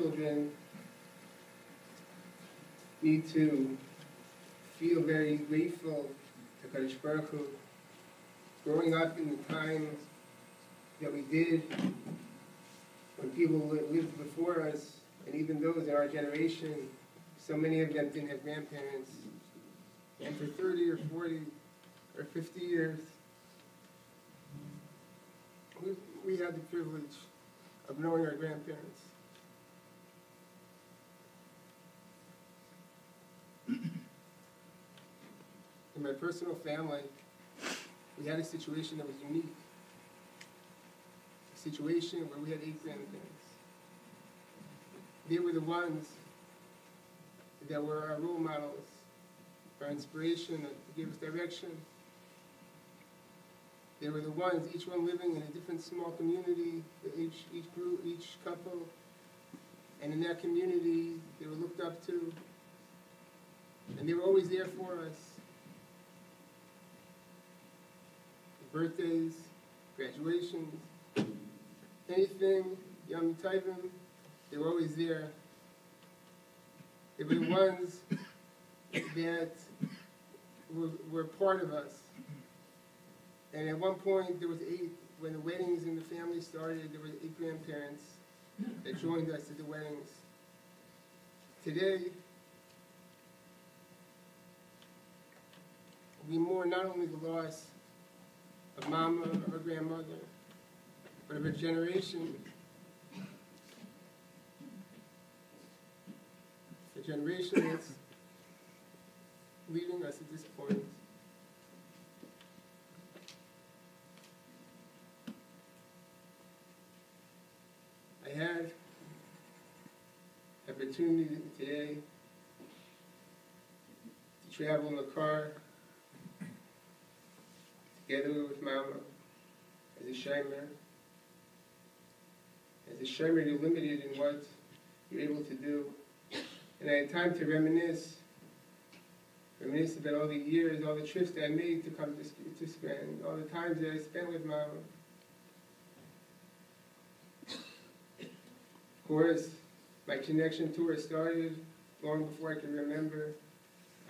children need to feel very grateful to Kadosh Baruch Hu. Growing up in the time that we did, when people lived before us, and even those in our generation, so many of them didn't have grandparents. And for 30 or 40 or 50 years, we had the privilege of knowing our grandparents. In my personal family, we had a situation that was unique. A situation where we had 8 grandparents. They were the ones that were our role models, our inspiration, that gave us direction. They were the ones, each one living in a different small community, each group, each couple. And in that community, they were looked up to. And they were always there for us. Birthdays, graduations, anything, Yom Tovim, they were always there. They were the ones that were part of us. And at one point, there was 8, when the weddings in the family started, there were 8 grandparents that joined us at the weddings. Today, we mourn not only the loss of Mama or grandmother, but of a generation. A generation that's leaving us at this point. I had opportunity today to travel in the car together with Mama as a shomer. As a shomer, you're limited in what you're able to do. And I had time to reminisce about all the years, all the trips that I made to come to spend, all the times that I spent with Mama. Of course, my connection to her started long before I could remember.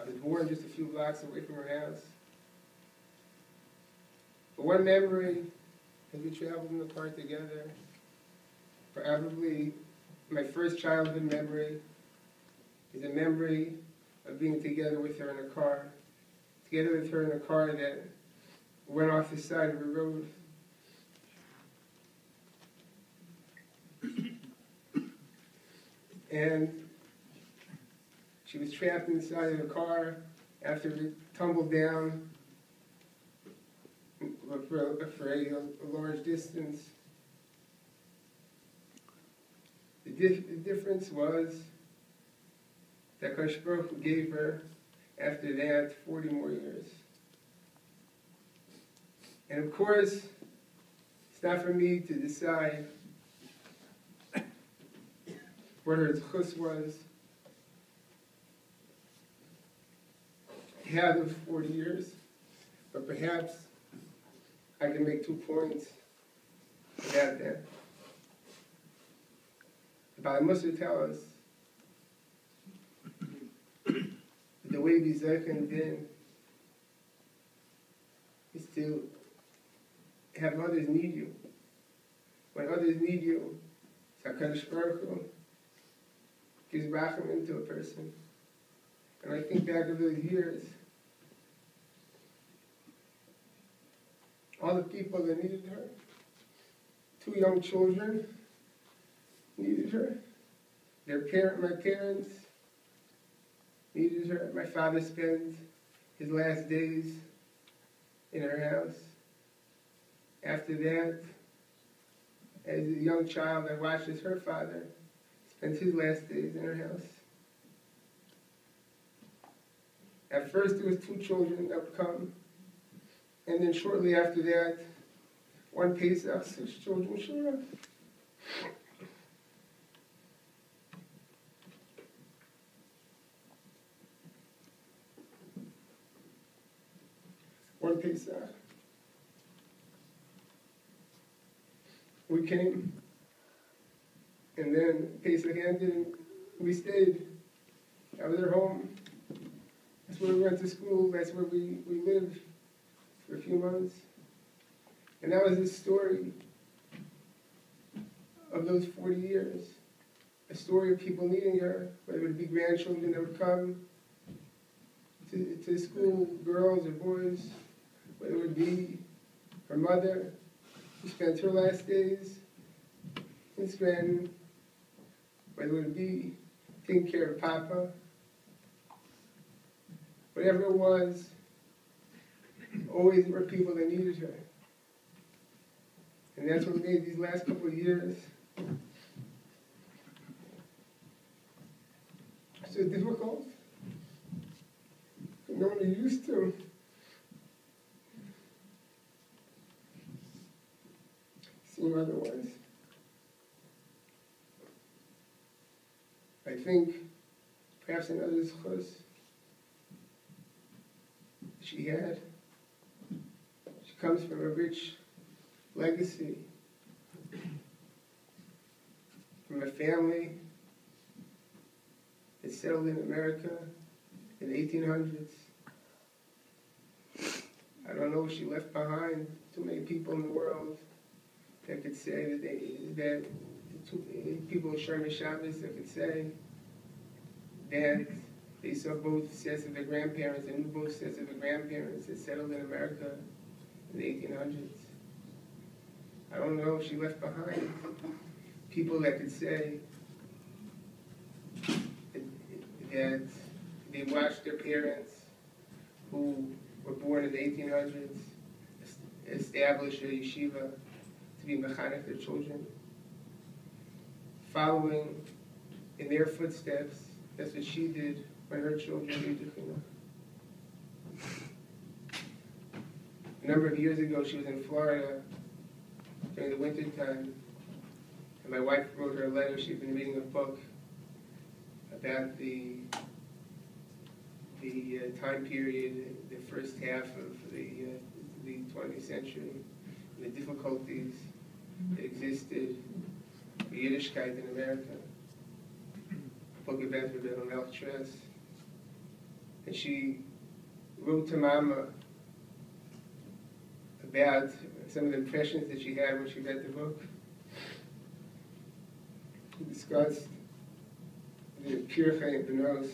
I was born just a few blocks away from her house. But one memory, as we traveled in the car together, probably my first childhood memory, is a memory of being together with her in a car. Together with her in a car that went off the side of the road. And she was trapped inside of the car after it tumbled down for a large distance. The difference was that Kadosh Baruch Hu gave her, after that, 40 more years. And of course, it's not for me to decide what her chus was to have those 40 years, but perhaps I can make 2 points about that. The Bala Musa tell us the way we zeichen din is to have others need you. When others need you, HaKadosh Baruch Hu gives rachamim to a person. And I think back of those years, all the people that needed her, 2 young children needed her. My parents needed her. My father spent his last days in her house. After that, as a young child, I watched as her father spent his last days in her house. At first, there was 2 children that would come. And then shortly after that, one Pesach, 6 children showed up. One Pesach. We came, and And then Pesach ended and we stayed. That was our home. That's where we went to school. That's where we lived for a few months. And that was the story of those 40 years. A story of people needing her, whether it would be grandchildren that would come to school, girls or boys, whether it would be her mother, who spent her last days in Scranton, whether it would be taking care of Papa. Whatever it was, always there were people that needed her. And that's what made these last couple of years so difficult. No one is used to. Seem otherwise. I think perhaps another zchus she had. She comes from a rich legacy, from a family that settled in America in the 1800s. I don't know if she left behind too many people in the world that could say that people in Sherman Shabbos that could say that they saw both sets of their grandparents and knew both sets of their grandparents that settled in America in the 1800s. I don't know if she left behind people that could say that they watched their parents who were born in the 1800s establish a yeshiva to be mechanech their children, following in their footsteps. That's what she did when her children needed chinuch. A number of years ago, she was in Florida during the winter time, and my wife wrote her a letter. She'd been reading a book about the time period, the first half of the 20th century, and the difficulties that existed for Yiddishkeit in America. A book about Rebbe Melch Tress. And she wrote to Mama about some of the impressions that she had when she read the book. We discussed the Pirchei and Benos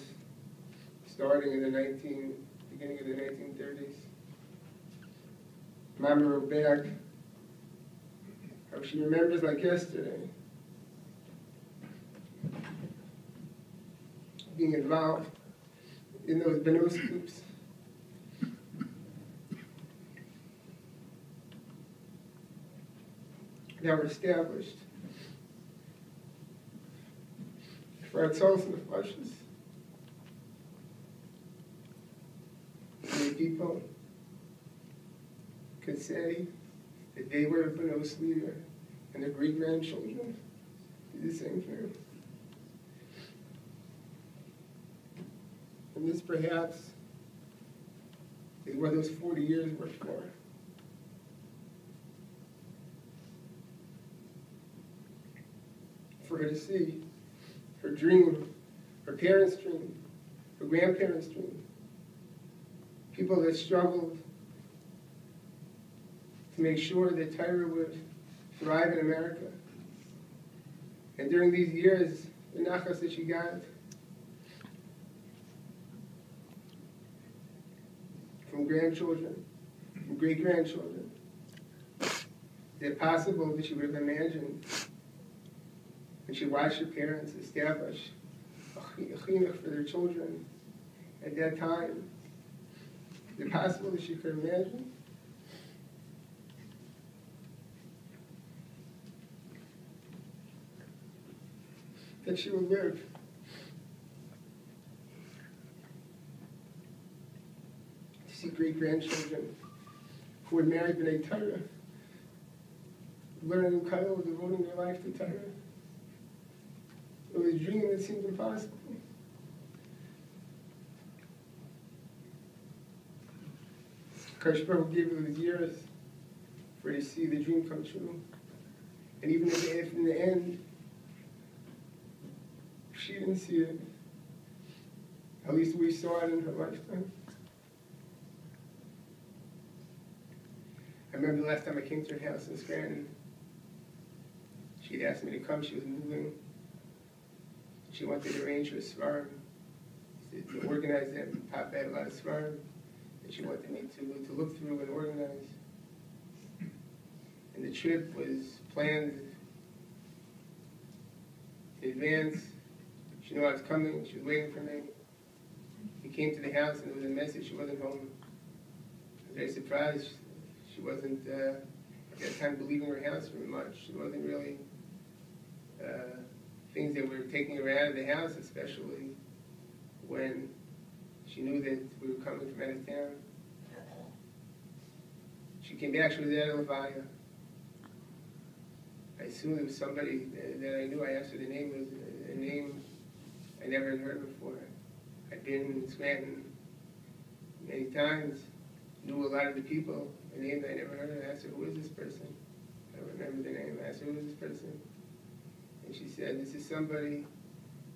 starting in the beginning of the 1930s. Mama wrote back how she remembers like yesterday being involved in those Benos groups. That were established for our souls and the flushes. Many people could say that they were a Benos leader and their great-grandchildren did the same thing. And this perhaps is what those 40 years were for. For her to see her dream, her parents' dream, her grandparents' dream, people that struggled to make sure that Torah would thrive in America. And during these years, the nachas that she got from grandchildren, from great-grandchildren, is it possible that she would have imagined when she watched her parents establish a chinuch for their children at that time? Is it possible that she could imagine? That she would live to see great-grandchildren who would marry B'nai Torah, learning Kayol, devoting their life to Torah. It was a dream that seemed impossible. Kadosh Baruch Hu gave her those years for her to see the dream come true. And even if in the end, she didn't see it. At least we saw it in her lifetime. I remember the last time I came to her house in Scranton. She'd asked me to come. She was moving. She wanted to arrange for a svarim, to organize them. Pop had a lot of svarim, and she wanted me to look through and organize. And the trip was planned in advance. She knew I was coming. She was waiting for me. We came to the house, and there was a message. She wasn't home. I was very surprised. She wasn't, at that time, believing her house very much. She wasn't really things that were taking her out of the house, especially when she knew that we were coming from out of town. She came back. She was at a levaya. I assumed it was somebody that I knew. I asked her the name. It was a name I never had heard before. I'd been in Scranton many times, knew a lot of the people, a name that I never heard of. I asked her, who is this person? I don't remember the name. I asked her, who is this person? And she said, this is somebody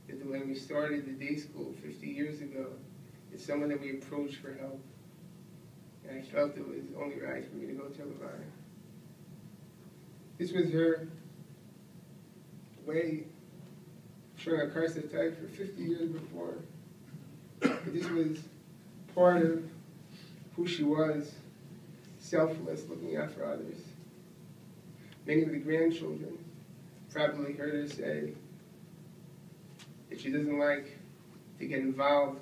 that when we started the day school 50 years ago, it's someone that we approached for help. And I felt it was only right for me to go to levaya. This was her way of showing a Karsa type for 50 years before. But this was part of who she was, selfless, looking out for others. Many of the grandchildren probably heard her say that she doesn't like to get involved